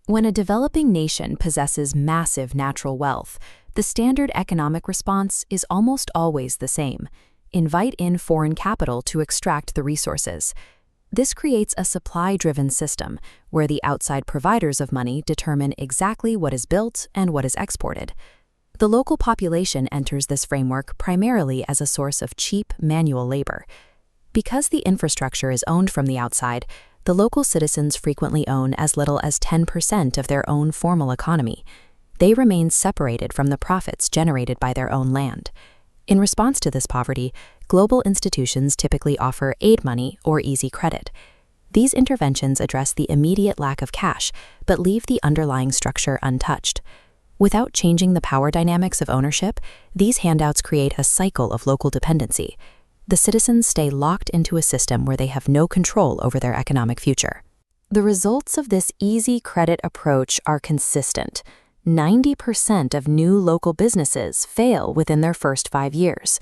When a developing nation possesses massive natural wealth, the standard economic response is almost always the same: invite in foreign capital to extract the resources. This creates a supply-driven system where the outside providers of money determine exactly what is built and what is exported. The local population enters this framework primarily as a source of cheap manual labor. Because the infrastructure is owned from the outside, the local citizens frequently own as little as 10% of their own formal economy. They remain separated from the profits generated by their own land. In response to this poverty, global institutions typically offer aid money or easy credit. These interventions address the immediate lack of cash, but leave the underlying structure untouched. Without changing the power dynamics of ownership, these handouts create a cycle of local dependency. The citizens stay locked into a system where they have no control over their economic future. The results of this easy credit approach are consistent. 90% of new local businesses fail within their first 5 years.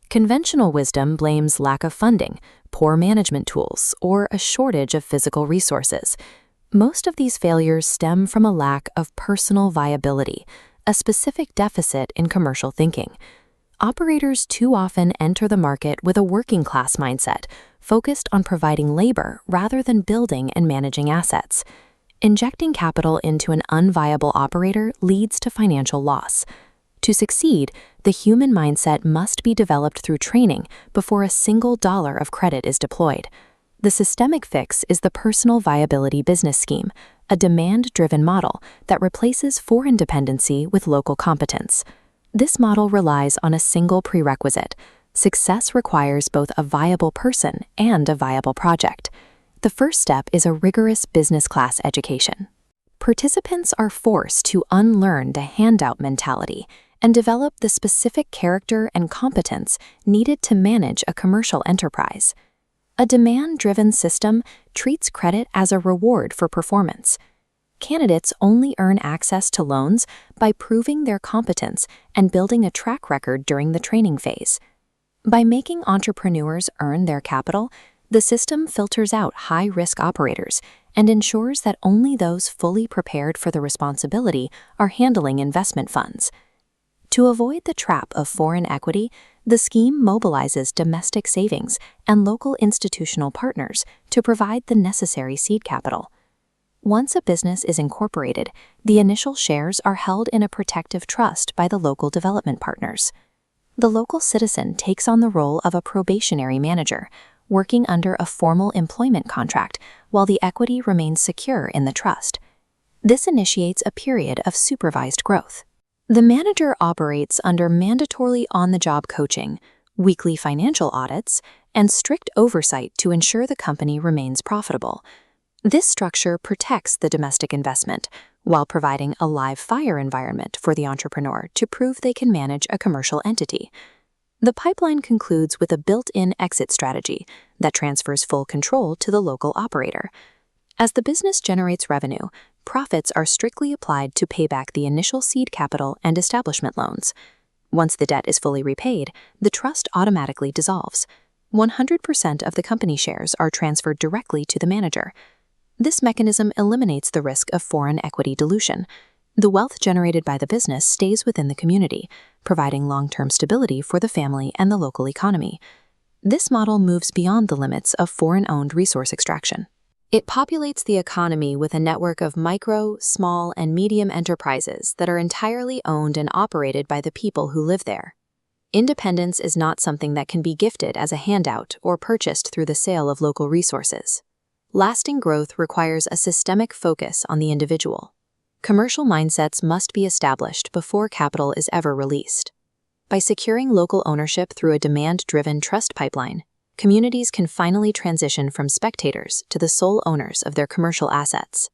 Conventional wisdom blames lack of funding, poor management tools, or a shortage of physical resources. Most of these failures stem from a lack of personal viability, a specific deficit in commercial thinking. Operators too often enter the market with a working-class mindset, focused on providing labor rather than building and managing assets. Injecting capital into an unviable operator leads to financial loss. To succeed, the human mindset must be developed through training before a single dollar of credit is deployed. The systemic fix is the personal viability business scheme, a demand-driven model that replaces foreign dependency with local competence. This model relies on a single prerequisite: success requires both a viable person and a viable project. The first step is a rigorous business class education. Participants are forced to unlearn the handout mentality and develop the specific character and competence needed to manage a commercial enterprise. A demand-driven system treats credit as a reward for performance. Candidates only earn access to loans by proving their competence and building a track record during the training phase. By making entrepreneurs earn their capital, the system filters out high-risk operators and ensures that only those fully prepared for the responsibility are handling investment funds. To avoid the trap of foreign equity, the scheme mobilizes domestic savings and local institutional partners to provide the necessary seed capital. Once a business is incorporated, the initial shares are held in a protective trust by the local development partners. The local citizen takes on the role of a probationary manager, working under a formal employment contract while the equity remains secure in the trust. This initiates a period of supervised growth. The manager operates under mandatorily on-the-job coaching, weekly financial audits, and strict oversight to ensure the company remains profitable. This structure protects the domestic investment while providing a live-fire environment for the entrepreneur to prove they can manage a commercial entity. The pipeline concludes with a built-in exit strategy that transfers full control to the local operator. As the business generates revenue, profits are strictly applied to pay back the initial seed capital and establishment loans. Once the debt is fully repaid, the trust automatically dissolves. 100% of the company shares are transferred directly to the manager. This mechanism eliminates the risk of foreign equity dilution. The wealth generated by the business stays within the community, providing long-term stability for the family and the local economy. This model moves beyond the limits of foreign-owned resource extraction. It populates the economy with a network of micro, small, and medium enterprises that are entirely owned and operated by the people who live there. Independence is not something that can be gifted as a handout or purchased through the sale of local resources. Lasting growth requires a systemic focus on the individual. Commercial mindsets must be established before capital is ever released. By securing local ownership through a demand-driven trust pipeline, communities can finally transition from spectators to the sole owners of their commercial assets.